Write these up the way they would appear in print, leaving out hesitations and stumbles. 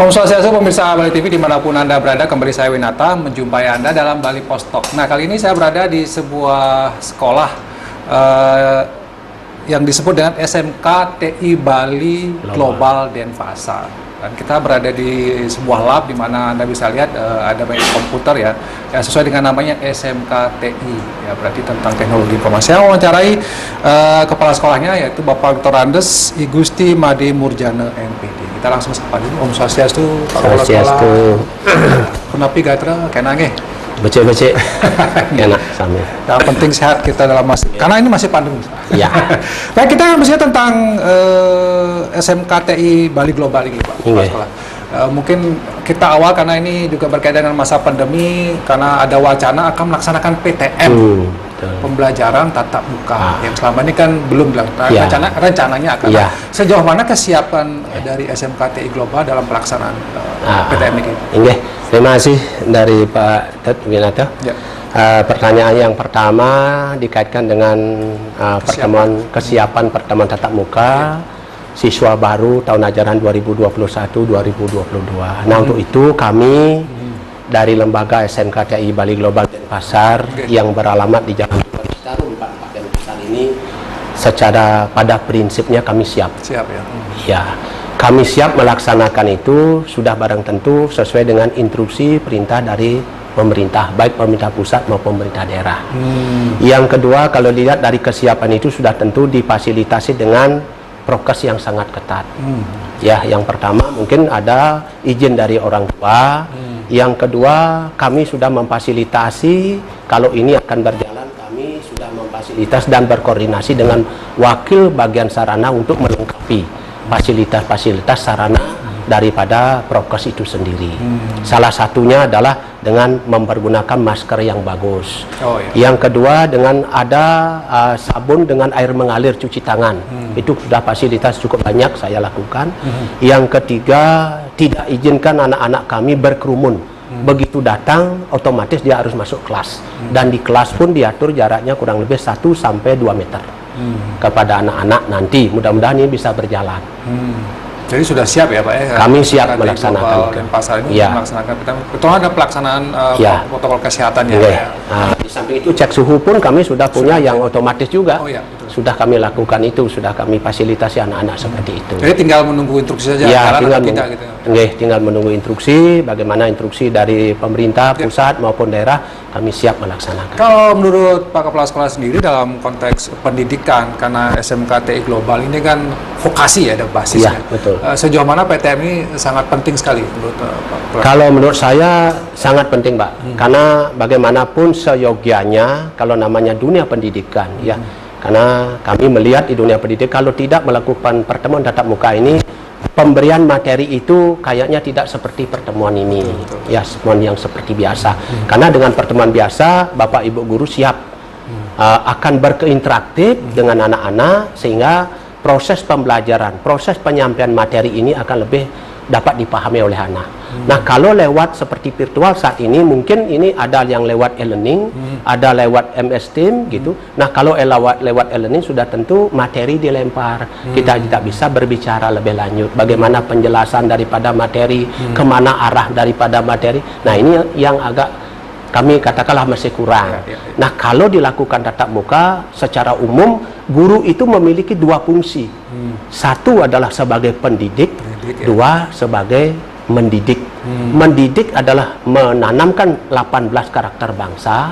Om Swastiastu, pemirsa Bali TV dimanapun Anda berada, kembali saya Winata menjumpai Anda dalam Bali Post Talk. Nah, kali ini saya berada di sebuah sekolah yang disebut dengan SMK TI Bali Global Denpasar. Dan kita berada di sebuah lab di mana Anda bisa lihat ada banyak komputer ya, sesuai dengan namanya SMK TI, ya berarti tentang teknologi informasi. Saya wawancarai kepala sekolahnya yaitu Bapak Dr. Andes I Gusti Made Murjana MPD. Kita langsung sapa dulu. Om Swastiastu, Pak Kepala Sekolah. Kenapi gatra kenange. Becek-becek enak sama. Yang penting sehat kita dalam karena ini masih pandemi. Ya. Baik, kita bicara tentang SMK TI Bali Global ini, Pak. Mungkin kita awal karena ini juga berkaitan dengan masa pandemi, karena ada wacana akan melaksanakan PTM, pembelajaran tatap muka, yang selama ini kan belum dilakukan. Rencananya akan. Sejauh mana kesiapan dari SMK TI Global dalam pelaksanaan PTM ini? Terima kasih dari Pak Ted Winata. Pertanyaan yang pertama dikaitkan dengan kesiapan pertemuan tatap muka siswa baru tahun ajaran 2021-2022. Nah, untuk itu kami dari lembaga SMK TI Bali Global Denpasar yang beralamat di Jalan Citarum 44 Denpasar ini, secara pada prinsipnya kami siap. Siap ya. Ya. Kami siap melaksanakan itu sudah barang tentu sesuai dengan instruksi perintah dari pemerintah, baik pemerintah pusat maupun pemerintah daerah. Yang kedua, kalau dilihat dari kesiapan itu sudah tentu difasilitasi dengan prokes yang sangat ketat. Ya, yang pertama mungkin ada izin dari orang tua. Yang kedua, kami sudah memfasilitasi kalau ini akan berjalan, kami sudah memfasilitasi dan berkoordinasi dengan wakil bagian sarana untuk melengkapi fasilitas-fasilitas sarana daripada prokes itu sendiri. Salah satunya adalah dengan mempergunakan masker yang bagus. Yang kedua dengan ada sabun dengan air mengalir cuci tangan. Itu sudah fasilitas cukup banyak saya lakukan. Yang ketiga, tidak izinkan anak-anak kami berkerumun. Begitu datang otomatis dia harus masuk kelas. Dan di kelas pun diatur jaraknya kurang lebih 1 sampai 2 meter. Kepada anak-anak nanti mudah-mudahan ini bisa berjalan. Jadi sudah siap ya Pak ya? Kami siap melaksanakan Denpasar ini melaksanakan betul ada pelaksanaan protokol kesehatannya ya. Di samping itu cek suhu pun kami sudah punya yang otomatis juga. Sudah kami lakukan itu, sudah kami fasilitasi anak-anak seperti itu. Jadi tinggal menunggu instruksi saja. Ya, tinggal menunggu instruksi, bagaimana instruksi dari pemerintah pusat maupun daerah, kami siap melaksanakan. Kalau menurut Pak Kepala Sekolah sendiri dalam konteks pendidikan, karena SMK TI Global ini kan vokasi ya, ada basisnya. Betul. Sejauh mana PTM ini sangat penting sekali menurut Pak? Kalau menurut saya sangat penting, Pak. Karena bagaimanapun seyogianya kalau namanya dunia pendidikan ya. Karena kami melihat di dunia pendidikan kalau tidak melakukan pertemuan tatap muka ini, pemberian materi itu kayaknya tidak seperti pertemuan ini. Ya, pertemuan yang seperti biasa. Karena dengan pertemuan biasa Bapak Ibu guru siap akan berkeinteraktif dengan anak-anak sehingga proses pembelajaran, proses penyampaian materi ini akan lebih dapat dipahami oleh anak. Nah, kalau lewat seperti virtual saat ini mungkin ini ada yang lewat e-learning, ada lewat MS Team gitu. Nah, kalau lewat e-learning sudah tentu materi dilempar. Kita tidak bisa berbicara lebih lanjut bagaimana penjelasan daripada materi, kemana arah daripada materi. Nah, ini yang agak kami katakanlah masih kurang. Nah, kalau dilakukan tatap muka secara umum, guru itu memiliki dua fungsi. Satu adalah sebagai pendidik, dua sebagai mendidik. Mendidik adalah menanamkan 18 karakter bangsa.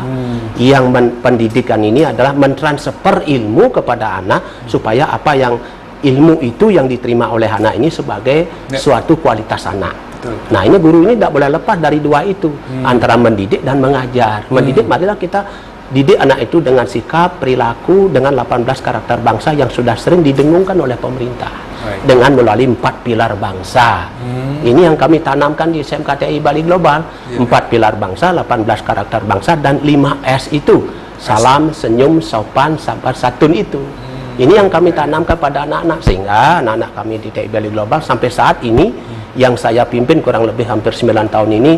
Yang pendidikan ini adalah mentransfer ilmu kepada anak supaya apa yang ilmu itu yang diterima oleh anak ini sebagai suatu kualitas anak. Nah, ini guru ini tidak boleh lepas dari dua itu, antara mendidik dan mengajar. Mendidik, marilah kita didik anak itu dengan sikap, perilaku, dengan 18 karakter bangsa yang sudah sering didengungkan oleh pemerintah. Dengan melalui 4 pilar bangsa. Ini yang kami tanamkan di SMK TI Bali Global. 4 pilar bangsa, 18 karakter bangsa, dan 5S itu. Salam, senyum, sopan, sabar, santun itu. Ini yang kami tanamkan pada anak-anak, sehingga anak-anak kami di TI Bali Global sampai saat ini yang saya pimpin kurang lebih hampir 9 tahun ini,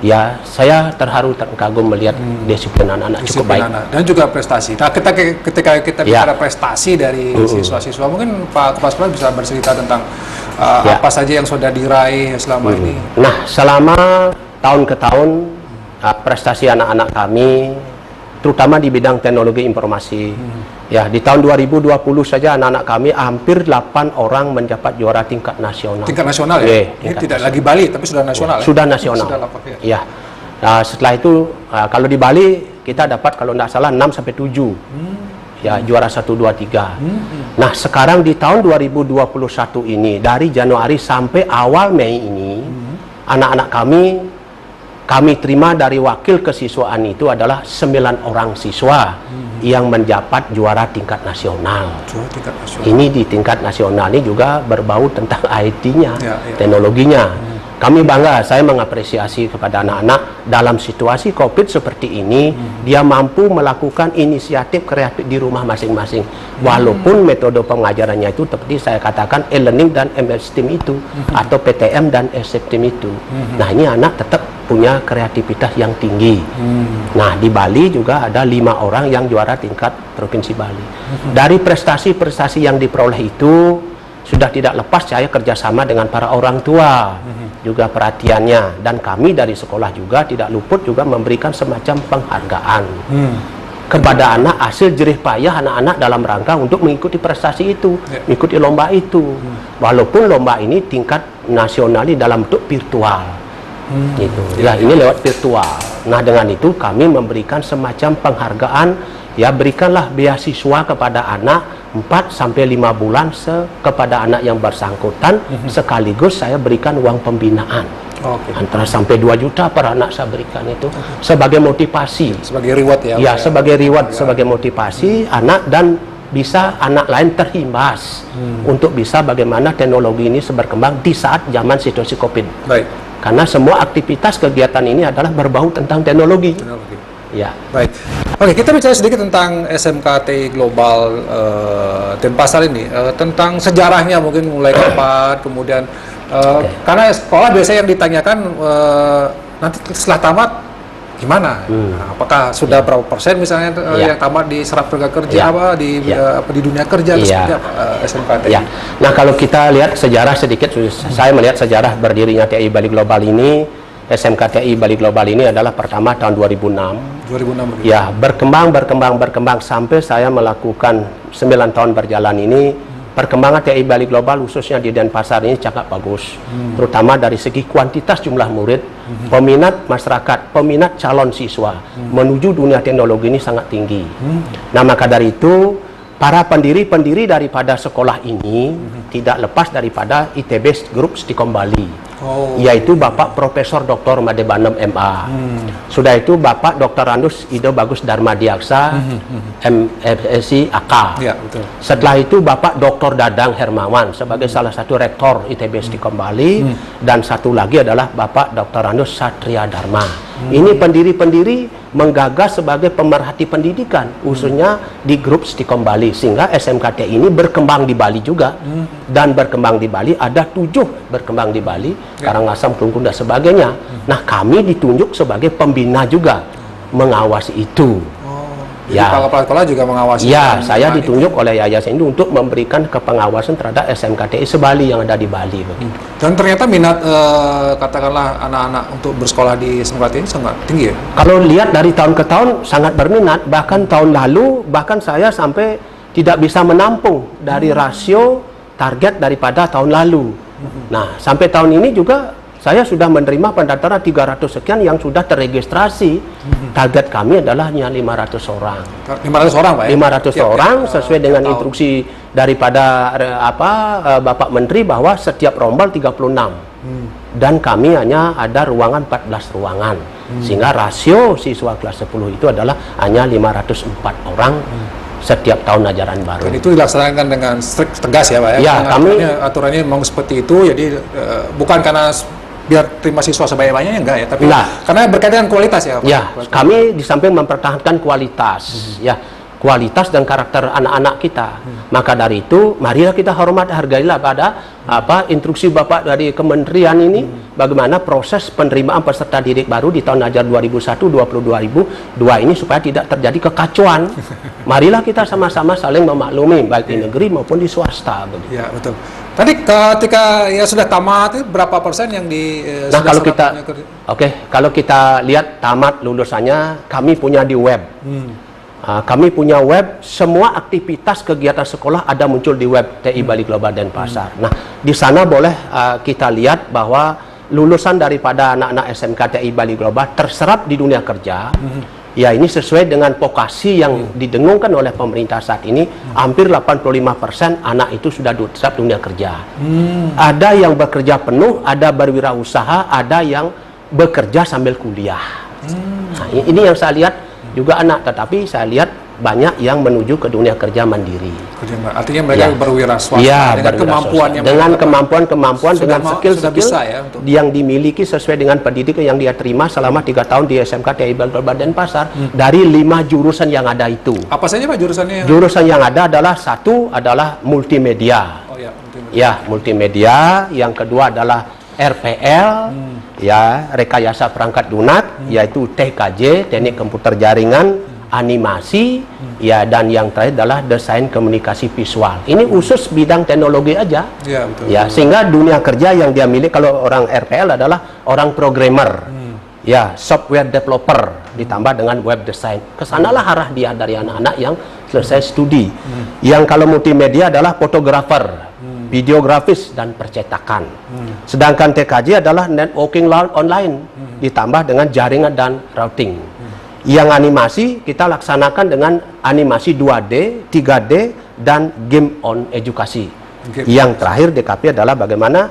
ya saya terharu terkagum melihat disiplin anak-anak cukup baik. Dan juga prestasi. Nah, ketika kita bicara prestasi dari siswa-siswa, mungkin Pak Kepala Sekolah bisa bercerita tentang apa saja yang sudah diraih selama ini. Nah, selama tahun ke tahun prestasi anak-anak kami, terutama di bidang teknologi informasi, ya di tahun 2020 saja anak-anak kami hampir 8 orang mendapat juara tingkat nasional. Tingkat nasional ya? Ini tidak lagi Bali, tapi sudah nasional. Sudah nasional. Sudah lapor, ya. Ya. Setelah itu kalau di Bali kita dapat kalau tidak salah 6 sampai 7. Ya, juara 1 2 3. Nah, sekarang di tahun 2021 ini dari Januari sampai awal Mei ini anak-anak kami terima dari wakil kesiswaan itu adalah 9 orang siswa yang mendapat juara tingkat nasional. Ini di tingkat nasional ini juga berbau tentang IT-nya, teknologinya. Kami bangga, saya mengapresiasi kepada anak-anak dalam situasi COVID seperti ini, dia mampu melakukan inisiatif kreatif di rumah masing-masing. Walaupun metode pengajarannya itu seperti saya katakan e-learning dan MS-Team itu, atau PTM dan SF-Team itu. Nah, ini anak tetap punya kreativitas yang tinggi. Nah, di Bali juga ada 5 orang yang juara tingkat Provinsi Bali. Dari prestasi-prestasi yang diperoleh itu, sudah tidak lepas saya kerjasama dengan para orang tua, juga perhatiannya, dan kami dari sekolah juga tidak luput juga memberikan semacam penghargaan kepada anak hasil jerih payah anak-anak dalam rangka untuk mengikuti prestasi itu, mengikuti lomba itu, walaupun lomba ini tingkat nasional ini dalam bentuk virtual, gitu. Ya, ini lewat virtual. Nah, dengan itu kami memberikan semacam penghargaan, ya berikanlah beasiswa kepada anak 4-5 bulan kepada anak yang bersangkutan, sekaligus saya berikan uang pembinaan antara sampai 2 juta per anak saya berikan itu sebagai motivasi, sebagai reward ya. Ya, sebagai reward, sebagai motivasi anak, dan bisa anak lain terhimbas untuk bisa bagaimana teknologi ini berkembang di saat zaman situasi COVID. Baik. Karena semua aktivitas kegiatan ini adalah berbau tentang teknologi. Ya. Baik. Oke, kita bicara sedikit tentang SMKTI Global Denpasar ini, tentang sejarahnya mungkin mulai kapan, kemudian karena sekolah biasanya yang ditanyakan nanti setelah tamat gimana? Nah, apakah sudah berapa persen misalnya yang tamat di serap tenaga kerja di dunia kerja atau seperti apa SMKTI? Ya. Nah, kalau kita lihat sejarah sedikit, saya melihat sejarah berdirinya TI Bali Global ini. SMKTI Bali Global ini adalah pertama tahun 2006. 2006. Ya, berkembang sampai saya melakukan 9 tahun berjalan ini. Perkembangan TI Bali Global khususnya di Denpasar ini sangat bagus. Terutama dari segi kuantitas jumlah murid, peminat masyarakat, peminat calon siswa menuju dunia teknologi ini sangat tinggi. Nah, maka dari itu para pendiri daripada sekolah ini tidak lepas daripada ITB Group Stikom Bali. Yaitu Bapak Profesor Dr. Madebanem MA. Sudah itu Bapak Dr. Randus Ido Bagus Dharma Diaksa, MSc AK. Ya, betul. Setelah itu Bapak Dr. Dadang Hermawan sebagai salah satu rektor ITB Stikom Bali, dan satu lagi adalah Bapak Dr. Randus Satria Dharma. Ini pendiri-pendiri menggagas sebagai pemerhati pendidikan, khususnya di grup Stikom Bali, sehingga SMKTI ini berkembang di Bali juga, dan berkembang di Bali ada 7 berkembang di Bali, Karangasem, Kelungkung dan sebagainya. Nah, kami ditunjuk sebagai pembina juga mengawasi itu. Jadi kepala sekolah juga mengawasi. Ya, saya ditunjuk oleh yayasan itu untuk memberikan kepengawasan terhadap SMKTI se-Bali yang ada di Bali. Dan ternyata minat katakanlah anak-anak untuk bersekolah di SMKTI ini sangat tinggi ya? Kalau lihat dari tahun ke tahun sangat berminat, bahkan tahun lalu saya sampai tidak bisa menampung dari rasio target daripada tahun lalu. Nah, sampai tahun ini juga saya sudah menerima pendaftaran 300 sekian yang sudah terregistrasi. Target kami adalah hanya 500 orang. 500 orang, Pak ya? 500 orang sesuai dengan instruksi daripada Bapak Menteri bahwa setiap rombal 36. Dan kami hanya ada ruangan 14 ruangan. Sehingga rasio siswa kelas 10 itu adalah hanya 504 orang setiap tahun ajaran baru. Dan itu dilaksanakan dengan strict, tegas ya, Pak ya? Ya, kami aturannya memang seperti itu, jadi bukan karena biar terima siswa sebanyak-banyaknya enggak ya, tapi karena berkaitan dengan kualitas ya, Pak. Ya, kami di samping mempertahankan kualitas, ya kualitas dan karakter anak-anak kita. Maka dari itu, marilah kita hormat, hargailah pada instruksi Bapak dari Kementerian ini, bagaimana proses penerimaan peserta didik baru di tahun ajar 2001-2022 ini supaya tidak terjadi kekacauan. Marilah kita sama-sama saling memaklumi, baik di negeri maupun di swasta. Begitu. Ya, betul. Tadi ketika ya sudah tamat, itu berapa persen yang Nah, kalau kita, kalau kita lihat tamat lulusannya, kami punya di web. Kami punya web, semua aktivitas kegiatan sekolah ada muncul di web TI Bali Global Denpasar. Nah, di sana boleh kita lihat bahwa lulusan daripada anak-anak SMK TI Bali Global terserap di dunia kerja. Ya, ini sesuai dengan vokasi yang didengungkan oleh pemerintah saat ini. Hampir 85% anak itu sudah terserap dunia kerja. Ada yang bekerja penuh, ada berwirausaha, ada yang bekerja sambil kuliah. Nah, ini yang saya lihat juga anak, tetapi saya lihat banyak yang menuju ke dunia kerja mandiri. Artinya mereka berwirausaha dengan kemampuannya, dengan kemampuan dengan skill ya, yang dimiliki sesuai dengan pendidikan yang dia terima selama 3 tahun di SMK TI Bali Global Denpasar dari 5 jurusan yang ada itu. Apa saja Pak jurusannya? Jurusan yang ada adalah satu adalah multimedia. Oh ya, multimedia. Ya, multimedia. Yang kedua adalah RPL, ya, rekayasa perangkat lunak, yaitu TKJ, teknik komputer jaringan, animasi, ya, dan yang terakhir adalah desain komunikasi visual. Ini khusus bidang teknologi aja. Ya, betul. Ya, sehingga dunia kerja yang dia miliki, kalau orang RPL adalah orang programmer, ya, software developer, ditambah dengan web design. Kesanalah arah dia dari anak-anak yang selesai studi. Yang kalau multimedia adalah fotografer, videografis dan percetakan. Sedangkan TKJ adalah networking online, ditambah dengan jaringan dan routing. Yang animasi kita laksanakan dengan animasi 2D, 3D, dan game on edukasi. Yang terakhir DKP adalah bagaimana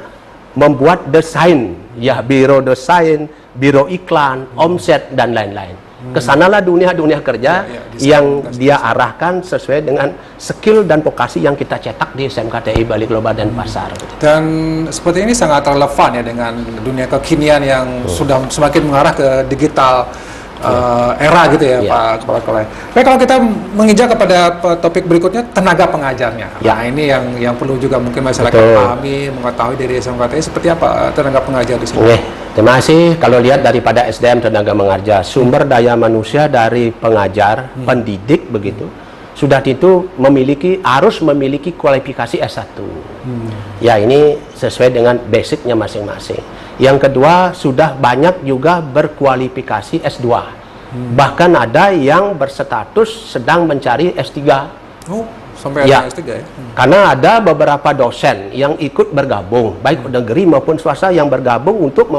membuat desain, ya, biro desain, biro iklan, omset, dan lain-lain. Kesanalah dunia kerja yang dia arahkan sesuai dengan skill dan vokasi yang kita cetak di SMK TI Bali Global Denpasar. Dan seperti ini sangat relevan ya dengan dunia kekinian yang sudah semakin mengarah ke digital era gitu ya, Pak Kepala Sekolah. Baik, kalau kita menginjak kepada topik berikutnya, tenaga pengajarnya. Nah, ini yang perlu juga mungkin masyarakat pahami, mengetahui dari SMK TI seperti apa tenaga pengajar di sini. Terima kasih. Kalau lihat daripada SDM tenaga mengajar, sumber daya manusia dari pengajar, pendidik begitu, sudah itu harus memiliki kualifikasi S1. Ya, ini sesuai dengan basicnya masing-masing. Yang kedua, sudah banyak juga berkualifikasi S2. Bahkan ada yang berstatus sedang mencari S3. Oh, sampai ada S3 ya? Karena ada beberapa dosen yang ikut bergabung, baik negeri maupun swasta yang bergabung untuk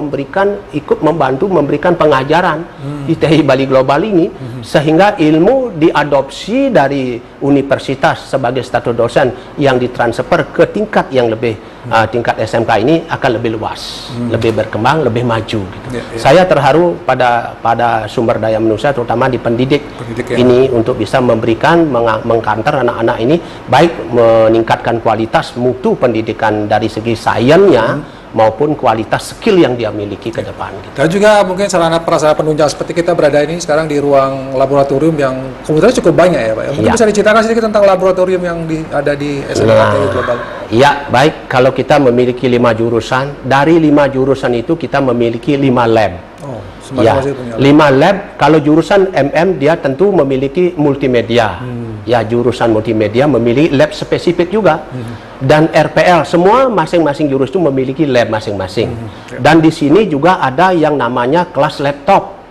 ikut membantu memberikan pengajaran di TI Bali Global ini, sehingga ilmu diadopsi dari universitas sebagai status dosen yang ditransfer ke tingkat yang lebih tingkat SMK ini akan lebih luas, lebih berkembang, lebih maju. Gitu. Saya terharu pada sumber daya manusia, terutama di pendidik ini, untuk bisa memberikan mengkanter anak-anak ini, baik meningkatkan kualitas mutu pendidikan dari segi sainsnya maupun kualitas skill yang dia miliki ke depan. Gitu. Dan juga mungkin sarana prasarana penunjang seperti kita berada ini sekarang di ruang laboratorium yang komputernya cukup banyak ya, Pak. Mungkin bisa diceritakan sedikit tentang laboratorium yang ada di SMK TI Global. Ya, baik. Kalau kita memiliki 5 jurusan, dari 5 jurusan itu kita memiliki 5 lab. Oh, ya, 5 lab. Kalau jurusan MM dia tentu memiliki multimedia. Ya, jurusan multimedia memiliki lab spesifik juga. Dan RPL, semua masing-masing jurusan itu memiliki lab masing-masing. Dan di sini juga ada yang namanya kelas laptop.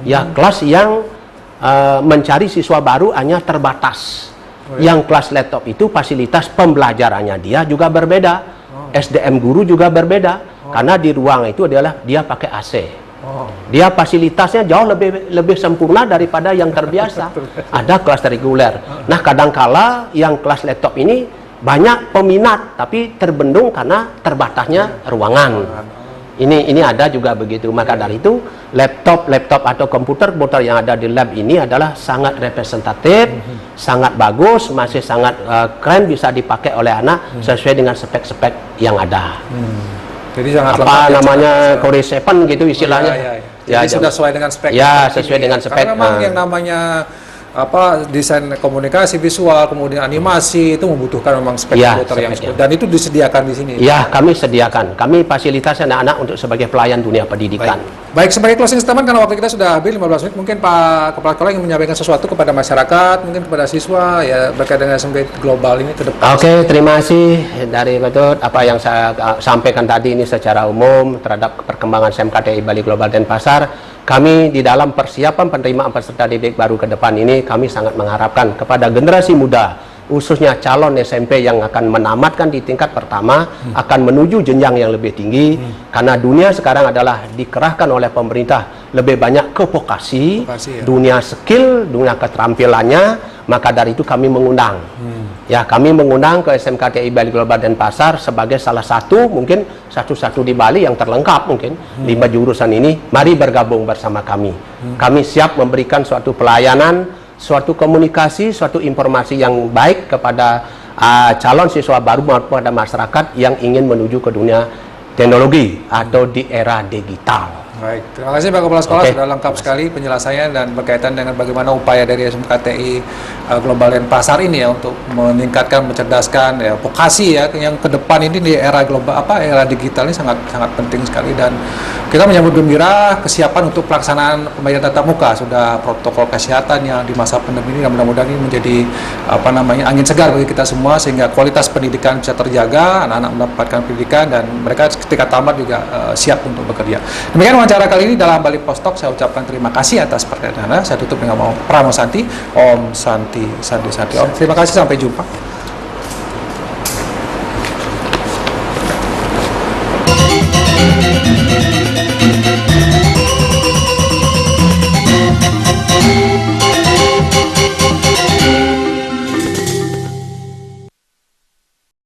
Ya, kelas yang mencari siswa baru hanya terbatas. Yang kelas laptop itu fasilitas pembelajarannya dia juga berbeda. SDM guru juga berbeda. Karena di ruang itu adalah dia pakai AC. Dia fasilitasnya jauh lebih sempurna daripada yang terbiasa. Ada kelas reguler. Nah, kadangkala yang kelas laptop ini banyak peminat, tapi terbendung karena terbatasnya ruangan. Ini ada juga begitu. Maka dari itu laptop atau komputer yang ada di lab ini adalah sangat representatif, sangat bagus, masih sangat keren, bisa dipakai oleh anak sesuai dengan spek-spek yang ada. Jadi sangat apa namanya Core 7 gitu istilahnya. Jadi sudah sesuai dengan spek. Ya, sesuai dengan spek. Karena memang yang namanya desain komunikasi visual, kemudian animasi itu membutuhkan memang spek Ya, komputer yang speknya. dan itu disediakan di sini. Ya, kami sediakan. Kami fasilitasi anak-anak untuk sebagai pelayan dunia pendidikan. Baik, sebagai closing statement karena waktu kita sudah habis 15 menit, mungkin Pak Kepala Sekolah ingin menyampaikan sesuatu kepada masyarakat, mungkin kepada siswa ya berkaitan dengan SMK global ini ke depan. Oke, terima kasih dari Ketut. Apa yang saya sampaikan tadi ini secara umum terhadap perkembangan SMKTI Bali Global Denpasar. Kami di dalam persiapan penerimaan peserta didik baru ke depan ini, kami sangat mengharapkan kepada generasi muda, khususnya calon SMP yang akan menamatkan di tingkat pertama, akan menuju jenjang yang lebih tinggi, karena dunia sekarang adalah dikerahkan oleh pemerintah lebih banyak ke vokasi, Ya. dunia skill, dunia keterampilannya. Maka dari itu kami mengundang, ya kami mengundang ke SMKTI Bali Global Denpasar sebagai salah satu, mungkin satu-satu di Bali yang terlengkap mungkin 5 jurusan ini. Mari bergabung bersama kami. Kami siap memberikan suatu pelayanan, suatu komunikasi, suatu informasi yang baik kepada calon siswa baru maupun pada masyarakat yang ingin menuju ke dunia teknologi atau di era digital. Baik, terima kasih Pak Kepala Sekolah, Oke. sudah lengkap sekali penjelasannya dan berkaitan dengan bagaimana upaya dari SMKTI Global Denpasar ini ya untuk meningkatkan, mencerdaskan ya vokasi ya yang ke depan ini di era global era digital ini sangat penting sekali, dan kita menyambut gembira kesiapan untuk pelaksanaan pembelajaran tatap muka. Sudah protokol kesehatan yang di masa pandemi ini, dan mudah-mudahan ini menjadi angin segar bagi kita semua sehingga kualitas pendidikan bisa terjaga, anak-anak mendapatkan pendidikan dan mereka ketika tamat juga siap untuk bekerja. Demikian wawancara kali ini dalam Bali Post Talk. Saya ucapkan terima kasih atas perhatian Anda. Saya tutup dengan Pramo Santi, Om Santi Santi Santi. Om, terima kasih, sampai jumpa.